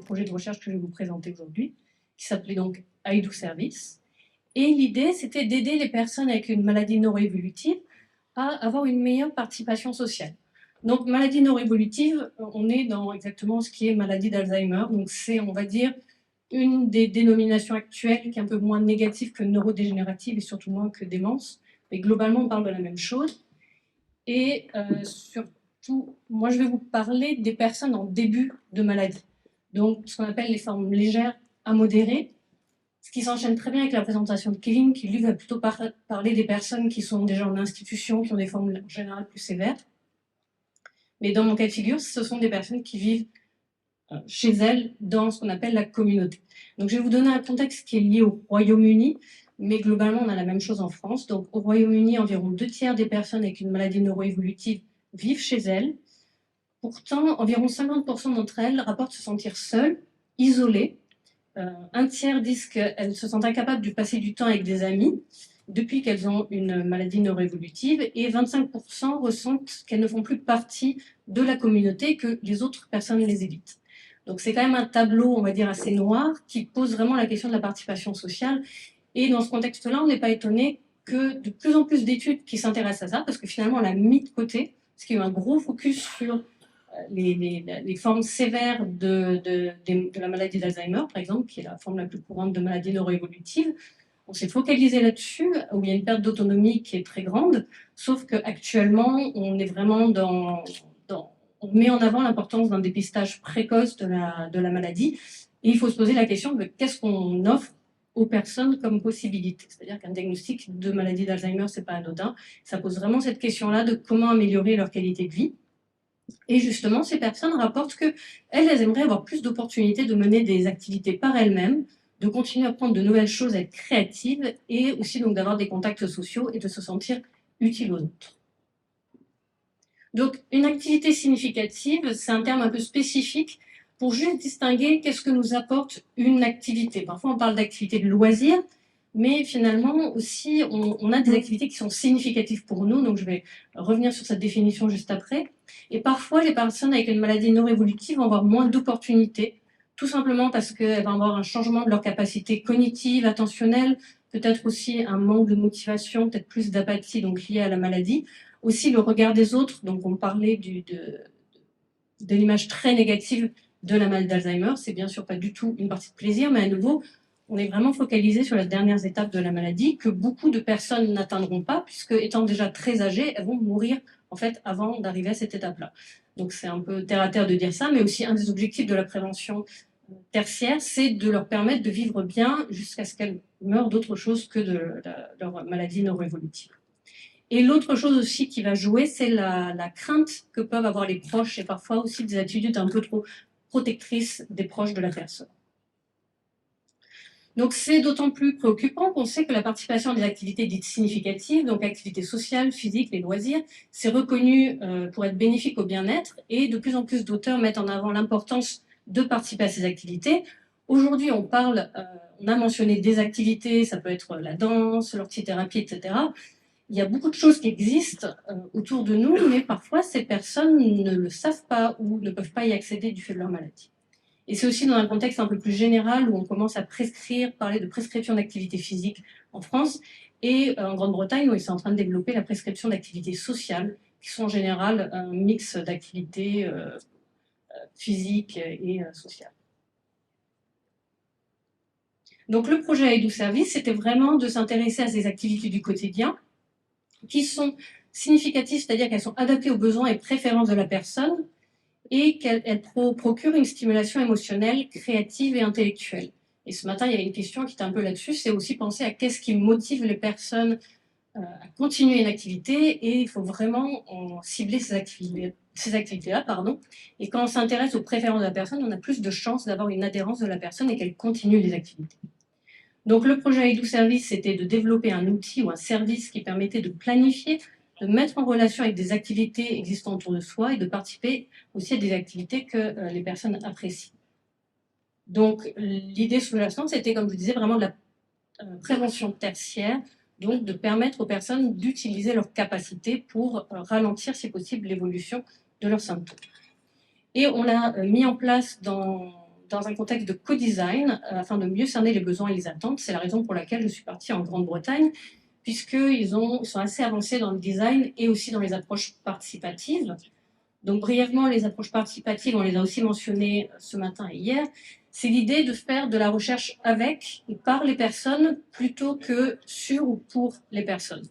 projet de recherche que je vais vous présenter aujourd'hui, qui s'appelait donc I Do Service. Et l'idée, c'était d'aider les personnes avec une maladie neuroévolutive à avoir une meilleure participation sociale. Donc, maladie neuroévolutive, on est dans exactement ce qui est maladie d'Alzheimer. Donc, c'est, on va dire, une des dénominations actuelles qui est un peu moins négative que neurodégénérative et surtout moins que démence. Mais globalement, on parle de la même chose. Et surtout, moi, je vais vous parler des personnes en début de maladie. Donc, ce qu'on appelle les formes légères à modérées, ce qui s'enchaîne très bien avec la présentation de Kevin, qui lui va plutôt parler des personnes qui sont déjà en institution, qui ont des formes en général plus sévères. Mais dans mon cas de figure, ce sont des personnes qui vivent chez elles dans ce qu'on appelle la communauté. Donc, je vais vous donner un contexte qui est lié au Royaume-Uni, mais globalement, on a la même chose en France. Donc, au Royaume-Uni, environ 2/3 des personnes avec une maladie neuroévolutive vivent chez elles. Pourtant, environ 50% d'entre elles rapportent se sentir seules, isolées. Un tiers disent qu'elles se sentent incapables de passer du temps avec des amis depuis qu'elles ont une maladie neuroévolutive, et 25% ressentent qu'elles ne font plus partie de la communauté, que les autres personnes les évitent. Donc c'est quand même un tableau, on va dire, assez noir, qui pose vraiment la question de la participation sociale. Et dans ce contexte-là, on n'est pas étonné que de plus en plus d'études qui s'intéressent à ça, parce que finalement on l'a mis de côté, parce qu'il y a eu un gros focus sur les formes sévères de la maladie d'Alzheimer, par exemple, qui est la forme la plus courante de maladie neuroévolutive. On s'est focalisé là-dessus, où il y a une perte d'autonomie qui est très grande, sauf qu'actuellement, on est vraiment on met en avant l'importance d'un dépistage précoce de la maladie, et il faut se poser la question de qu'est-ce qu'on offre aux personnes comme possibilité. C'est-à-dire qu'un diagnostic de maladie d'Alzheimer, c'est pas anodin. Ça pose vraiment cette question-là de comment améliorer leur qualité de vie. Et justement, ces personnes rapportent qu'elles aimeraient avoir plus d'opportunités de mener des activités par elles-mêmes, de continuer à apprendre de nouvelles choses, à être créatives, et aussi donc d'avoir des contacts sociaux et de se sentir utiles aux autres. Donc, une activité significative, c'est un terme un peu spécifique pour juste distinguer qu'est-ce que nous apporte une activité. Parfois, on parle d'activité de loisir, mais finalement aussi, on a des activités qui sont significatives pour nous, donc je vais revenir sur cette définition juste après. Et parfois, les personnes avec une maladie neuroévolutive vont avoir moins d'opportunités, tout simplement parce qu'elles vont avoir un changement de leur capacité cognitive, attentionnelle, peut-être aussi un manque de motivation, peut-être plus d'apathie, donc lié à la maladie. Aussi le regard des autres, donc on parlait de l'image très négative de la maladie d'Alzheimer, c'est bien sûr pas du tout une partie de plaisir, mais à nouveau, on est vraiment focalisé sur les dernières étapes de la maladie que beaucoup de personnes n'atteindront pas, puisque étant déjà très âgées, elles vont mourir en fait avant d'arriver à cette étape-là. Donc c'est un peu terre à terre de dire ça, mais aussi un des objectifs de la prévention tertiaire, c'est de leur permettre de vivre bien jusqu'à ce qu'elles meurent d'autre chose que de leur maladie neuroévolutive. Et l'autre chose aussi qui va jouer, c'est la crainte que peuvent avoir les proches, et parfois aussi des attitudes un peu trop protectrices des proches de la personne. Donc c'est d'autant plus préoccupant qu'on sait que la participation à des activités dites significatives, donc activités sociales, physiques, les loisirs, c'est reconnu pour être bénéfique au bien-être, et de plus en plus d'auteurs mettent en avant l'importance de participer à ces activités. Aujourd'hui, on a mentionné des activités, ça peut être la danse, l'orthothérapie, etc. Il y a beaucoup de choses qui existent autour de nous, mais parfois ces personnes ne le savent pas ou ne peuvent pas y accéder du fait de leur maladie. Et c'est aussi dans un contexte un peu plus général où on commence à parler de prescription d'activité physique en France, et en Grande-Bretagne où ils sont en train de développer la prescription d'activités sociales, qui sont en général un mix d'activités physiques et sociales. Donc le projet I Do Service, c'était vraiment de s'intéresser à ces activités du quotidien qui sont significatives, c'est-à-dire qu'elles sont adaptées aux besoins et préférences de la personne, et qu'elles procurent une stimulation émotionnelle, créative et intellectuelle. Et ce matin, il y avait une question qui était un peu là-dessus, c'est aussi penser à qu'est-ce qui motive les personnes à continuer une activité, et il faut vraiment cibler ces activités-là, et quand on s'intéresse aux préférences de la personne, on a plus de chances d'avoir une adhérence de la personne et qu'elle continue les activités. Donc le projet I Do Service, c'était de développer un outil ou un service qui permettait de planifier, de mettre en relation avec des activités existant autour de soi et de participer aussi à des activités que les personnes apprécient. Donc l'idée sous-jacente, c'était, comme je vous disais, vraiment de la prévention tertiaire, donc de permettre aux personnes d'utiliser leurs capacités pour ralentir, si possible, l'évolution de leurs symptômes. Et on l'a mis en place dans dans un contexte de co-design afin de mieux cerner les besoins et les attentes. C'est la raison pour laquelle je suis partie en Grande-Bretagne, puisqu'ils sont assez avancés dans le design et aussi dans les approches participatives. Donc brièvement, les approches participatives, on les a aussi mentionnées ce matin et hier. C'est l'idée de faire de la recherche avec et par les personnes plutôt que sur ou pour les personnes.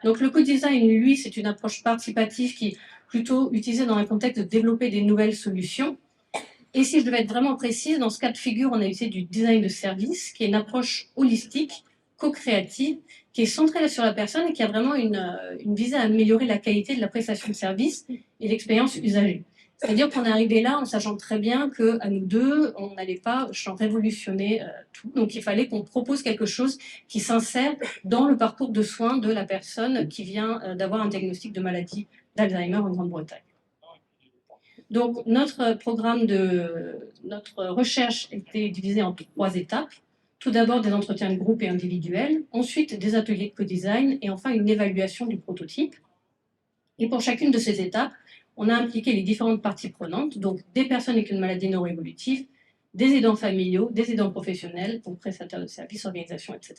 Donc le co-design, lui, c'est une approche participative qui est plutôt utilisée dans un contexte de développer des nouvelles solutions. Et si je devais être vraiment précise, dans ce cas de figure, on a utilisé du design de service, qui est une approche holistique, co-créative, qui est centrée sur la personne et qui a vraiment une visée à améliorer la qualité de la prestation de service et l'expérience usagée. C'est-à-dire qu'on est arrivé là en sachant très bien qu'à nous deux, on n'allait pas révolutionner tout. Donc il fallait qu'on propose quelque chose qui s'insère dans le parcours de soins de la personne qui vient d'avoir un diagnostic de maladie d'Alzheimer en Grande-Bretagne. Donc notre recherche était divisée en 3 étapes. Tout d'abord des entretiens de groupe et individuels, ensuite des ateliers de co-design et enfin une évaluation du prototype. Et pour chacune de ces étapes, on a impliqué les différentes parties prenantes, donc des personnes avec une maladie neuroévolutive, des aidants familiaux, des aidants professionnels, donc prestataires de services, organisations, etc.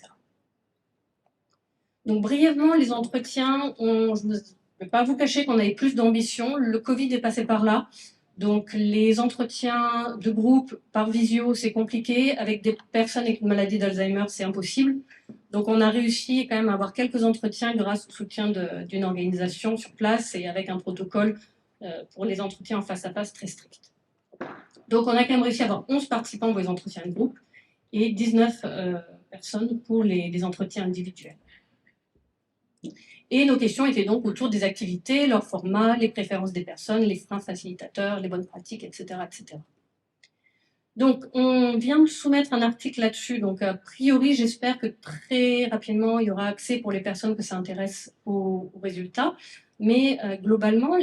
Donc brièvement, les entretiens, je ne vais pas vous cacher qu'on avait plus d'ambition. Le Covid est passé par là. Donc les entretiens de groupe par visio, c'est compliqué. Avec des personnes avec une maladie d'Alzheimer, c'est impossible. Donc on a réussi quand même à avoir quelques entretiens grâce au soutien d'une organisation sur place et avec un protocole pour les entretiens en face à face très strict. Donc on a quand même réussi à avoir 11 participants pour les entretiens de groupe et 19 personnes pour les entretiens individuels. Et nos questions étaient donc autour des activités, leur format, les préférences des personnes, les freins facilitateurs, les bonnes pratiques, etc., etc. Donc, on vient de soumettre un article là-dessus. Donc, a priori, j'espère que très rapidement, il y aura accès pour les personnes que ça intéresse aux résultats. Mais globalement,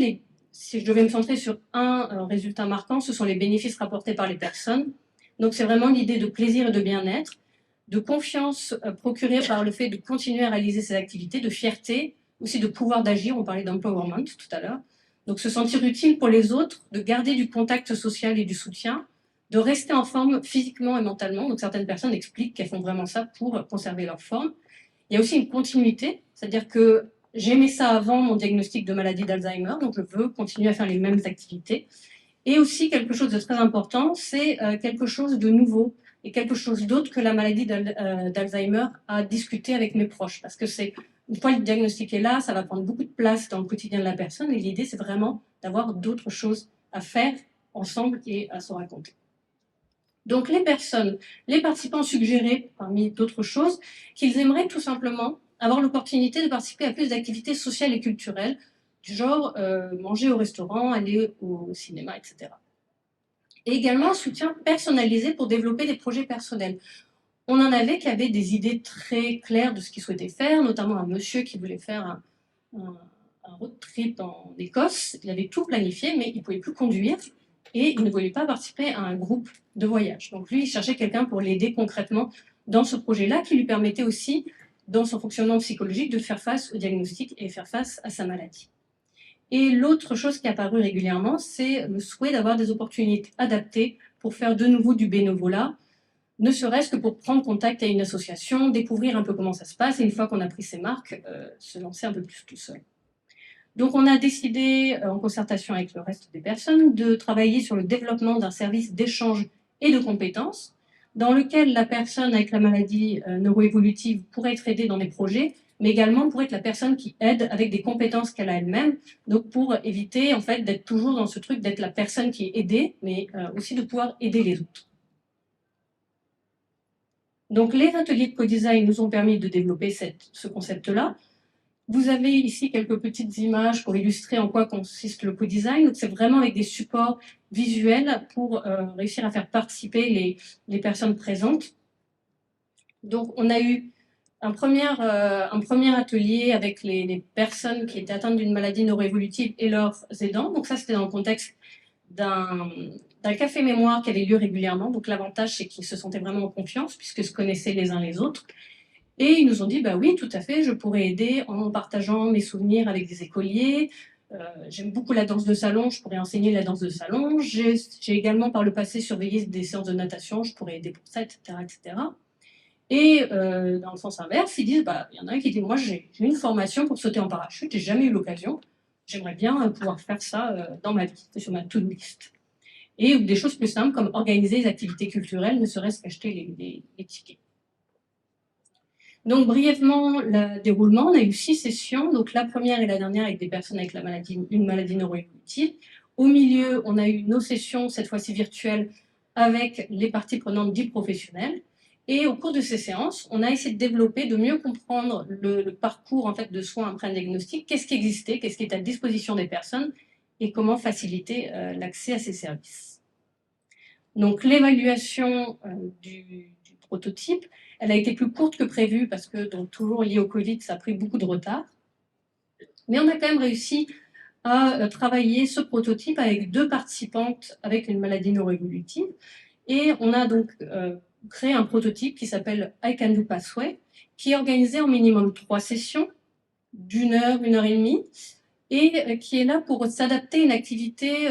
si je devais me centrer sur un résultat marquant, ce sont les bénéfices rapportés par les personnes. Donc, c'est vraiment l'idée de plaisir et de bien-être, de confiance procurée par le fait de continuer à réaliser ces activités, de fierté, aussi de pouvoir d'agir. On parlait d'empowerment tout à l'heure. Donc, se sentir utile pour les autres, de garder du contact social et du soutien, de rester en forme physiquement et mentalement. Donc, certaines personnes expliquent qu'elles font vraiment ça pour conserver leur forme. Il y a aussi une continuité, c'est-à-dire que j'aimais ça avant mon diagnostic de maladie d'Alzheimer, donc je veux continuer à faire les mêmes activités. Et aussi, quelque chose de très important, c'est quelque chose de nouveau et quelque chose d'autre que la maladie d'Alzheimer à discuter avec mes proches. Parce que une fois le diagnostic est là, ça va prendre beaucoup de place dans le quotidien de la personne. Et l'idée, c'est vraiment d'avoir d'autres choses à faire ensemble et à se raconter. Donc les participants suggéraient, parmi d'autres choses, qu'ils aimeraient tout simplement avoir l'opportunité de participer à plus d'activités sociales et culturelles, du genre manger au restaurant, aller au cinéma, etc. Et également un soutien personnalisé pour développer des projets personnels. On en avait qui avaient des idées très claires de ce qu'ils souhaitaient faire, notamment un monsieur qui voulait faire un road trip en Écosse. Il avait tout planifié, mais il ne pouvait plus conduire et il ne voulait pas participer à un groupe de voyage. Donc lui, il cherchait quelqu'un pour l'aider concrètement dans ce projet-là, qui lui permettait aussi, dans son fonctionnement psychologique, de faire face au diagnostic et faire face à sa maladie. Et l'autre chose qui est apparue régulièrement, c'est le souhait d'avoir des opportunités adaptées pour faire de nouveau du bénévolat, ne serait-ce que pour prendre contact à une association, découvrir un peu comment ça se passe, et une fois qu'on a pris ses marques, se lancer un peu plus tout seul. Donc on a décidé, en concertation avec le reste des personnes, de travailler sur le développement d'un service d'échange et de compétences, dans lequel la personne avec la maladie neuroévolutive pourrait être aidée dans des projets, mais également pour être la personne qui aide avec des compétences qu'elle a elle-même, donc pour éviter en fait d'être toujours dans ce truc d'être la personne qui est aidée, mais aussi de pouvoir aider les autres. Donc les ateliers de co-design nous ont permis de développer ce concept-là. Vous avez ici quelques petites images pour illustrer en quoi consiste le co-design. Donc c'est vraiment avec des supports visuels pour réussir à faire participer les personnes présentes. Donc on a eu un premier atelier avec les personnes qui étaient atteintes d'une maladie neuroévolutive et leurs aidants. Donc ça, c'était dans le contexte d'un café mémoire qui avait lieu régulièrement. Donc l'avantage, c'est qu'ils se sentaient vraiment en confiance puisqu'ils se connaissaient les uns les autres. Et ils nous ont dit, bah oui, tout à fait, je pourrais aider en partageant mes souvenirs avec des écoliers, J'aime beaucoup la danse de salon, je pourrais enseigner la danse de salon. J'ai également par le passé surveillé des séances de natation, je pourrais aider pour ça, etc. etc. Et dans le sens inverse, ils disent, il y en a un qui dit, moi j'ai une formation pour sauter en parachute, j'ai jamais eu l'occasion, j'aimerais bien pouvoir faire ça dans ma vie, c'est sur ma to-do list. Et des choses plus simples comme organiser des activités culturelles, ne serait-ce qu'acheter les tickets. Donc brièvement, le déroulement, on a eu 6 sessions, donc la première et la dernière avec des personnes avec une maladie neuroévolutive. Au milieu, on a eu nos sessions, cette fois-ci virtuelles, avec les parties prenantes dites professionnelles. Et au cours de ces séances, on a essayé de développer, de mieux comprendre le parcours en fait, de soins après un diagnostic, qu'est-ce qui existait, qu'est-ce qui est à disposition des personnes et comment faciliter l'accès à ces services. Donc l'évaluation du prototype, elle a été plus courte que prévu parce que, donc, toujours lié au Covid, ça a pris beaucoup de retard. Mais on a quand même réussi à travailler ce prototype avec 2 participantes avec une maladie neuroévolutive. Et on a donc créé un prototype qui s'appelle I Can Do Pathway, qui est organisé en minimum 3 sessions d'1 heure, 1 heure et demie, et qui est là pour s'adapter à une activité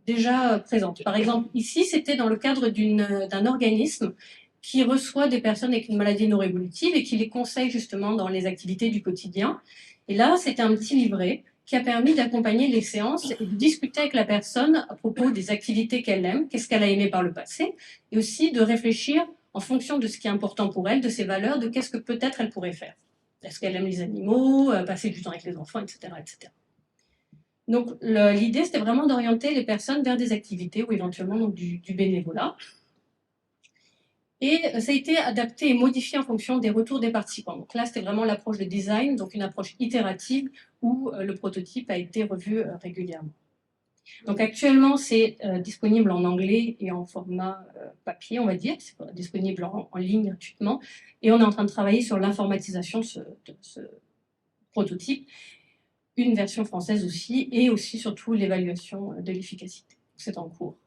déjà présente. Par exemple, ici, c'était dans le cadre d'un organisme qui reçoit des personnes avec une maladie neuroévolutive et qui les conseille justement dans les activités du quotidien. Et là, c'était un petit livret qui a permis d'accompagner les séances et de discuter avec la personne à propos des activités qu'elle aime, qu'est-ce qu'elle a aimé par le passé, et aussi de réfléchir en fonction de ce qui est important pour elle, de ses valeurs, de qu'est-ce que peut-être elle pourrait faire. Est-ce qu'elle aime les animaux, passer du temps avec les enfants, etc. etc. Donc l'idée, c'était vraiment d'orienter les personnes vers des activités ou éventuellement donc, du bénévolat. Et ça a été adapté et modifié en fonction des retours des participants. Donc là, c'était vraiment l'approche de design, donc une approche itérative où le prototype a été revu régulièrement. Donc actuellement, c'est disponible en anglais et en format papier, on va dire. C'est disponible en ligne gratuitement. Et on est en train de travailler sur l'informatisation de ce prototype. Une version française aussi, et aussi surtout l'évaluation de l'efficacité. C'est en cours.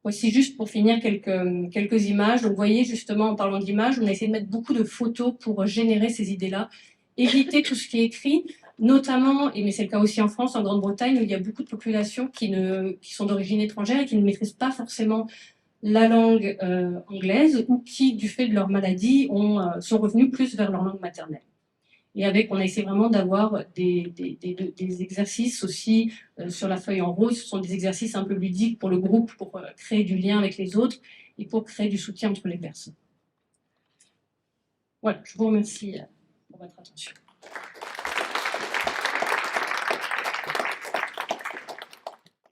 Voici juste pour finir quelques images. Donc vous voyez justement en parlant d'images, on a essayé de mettre beaucoup de photos pour générer ces idées-là, éviter tout ce qui est écrit, notamment, mais c'est le cas aussi en France, en Grande-Bretagne, où il y a beaucoup de populations qui sont d'origine étrangère et qui ne maîtrisent pas forcément la langue anglaise ou qui, du fait de leur maladie, sont revenus plus vers leur langue maternelle. Et on a essayé vraiment d'avoir des exercices aussi sur la feuille en rose. Ce sont des exercices un peu ludiques pour le groupe, pour créer du lien avec les autres et pour créer du soutien entre les personnes. Voilà, je vous remercie pour votre attention.